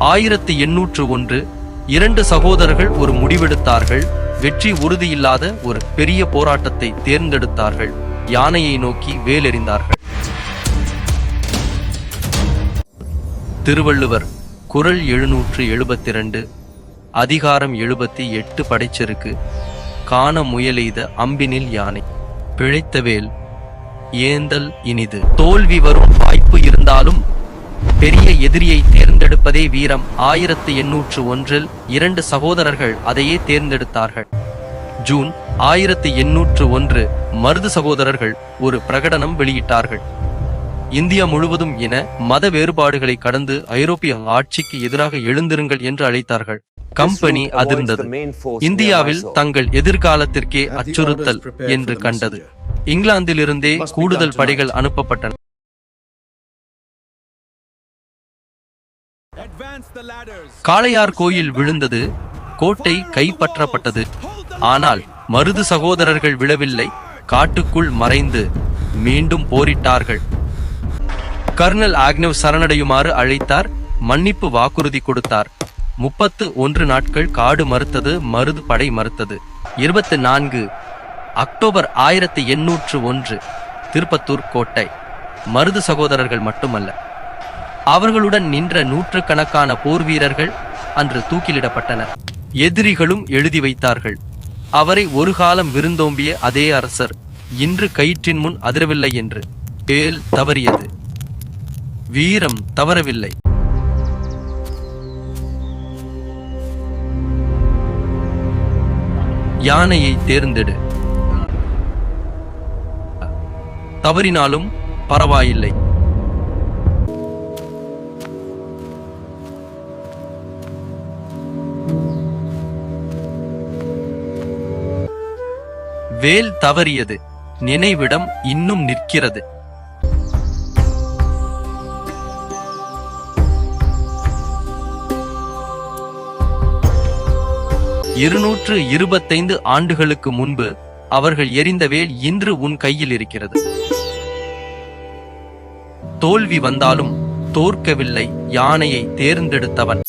1801 2 சகோதரர்கள் ஒரு முடிவெடுத்தார்கள். வெற்றி உறுதியில்லாத ஒரு பெரிய போராட்டத்தை தேர்ந்தெடுத்தார்கள். யானையை நோக்கி வேலெறிந்தார்கள். திருவள்ளுவர் குறள் 772 அதிகாரம் 78 படைச்செருக்கு. காண முயலெய்த அம்பினில் யானை பிழைத்த வேல் ஏந்தல் இனிது. தோல்வி வரும் வாய்ப்பு இருந்தாலும் பெரிய எதிரியை தேர்ந்தெடுப்பதே வீரம். 1801 2 சகோதரர்கள் அதையே தேர்ந்தெடுத்தார்கள். ஜூன் 1801 மருது சகோதரர்கள் ஒரு பிரகடனம் வெளியிட்டார்கள். இந்தியா முழுவதும் இன மத வேறுபாடுகளை கடந்து ஐரோப்பிய ஆட்சிக்கு எதிராக எழுந்திருங்கள் என்று அழைத்தார்கள். கம்பெனி அதிர்ந்தது. இந்தியாவில் தங்கள் எதிர்காலத்திற்கே அச்சுறுத்தல் என்று கண்டது. இங்கிலாந்திலிருந்தே கூடுதல் படைகள் அனுப்பப்பட்டன. காளையார் கோயில் விழுந்தது. கோட்டை கைப்பற்றப்பட்டது. ஆனால் மருது சகோதரர்கள் விழவில்லை. காட்டுக்குள் மறைந்து மீண்டும் போரிட்டார்கள். கர்னல் ஆக்னவ் சரணடையுமாறு அழைத்தார். மன்னிப்பு வாக்குறுதி கொடுத்தார். 31 நாட்கள் காடு மறுத்தது. மருது படை மறுத்தது. 24 அக்டோபர் 1801 திருப்பத்தூர் கோட்டை. மருது சகோதரர்கள் மட்டுமல்ல, அவர்களுடன் நின்ற நூற்றுக்கணக்கான போர் வீரர்கள் அன்று தூக்கிலிடப்பட்டனர். எதிரிகளும் எழுதி வைத்தார்கள், அவரை ஒரு காலம் விருந்தோம்பிய அதே அரசர் இன்று கயிற்றின் முன் அதிரவில்லை என்று. வேல் தவறியது, வீரம் தவறவில்லை. யானையை தேர்ந்தெடு. தவறினாலும் பரவாயில்லை. வேல் தவறியது, நினைவிடம் இன்னும் நிற்கிறது. இருநூற்று 25 ஆண்டுகளுக்கு முன்பு அவர்கள் எறிந்த வேல் இன்று உன் கையில் இருக்கிறது. தோல்வி வந்தாலும் தோற்கவில்லை யானையை தேர்ந்தெடுத்தவன்.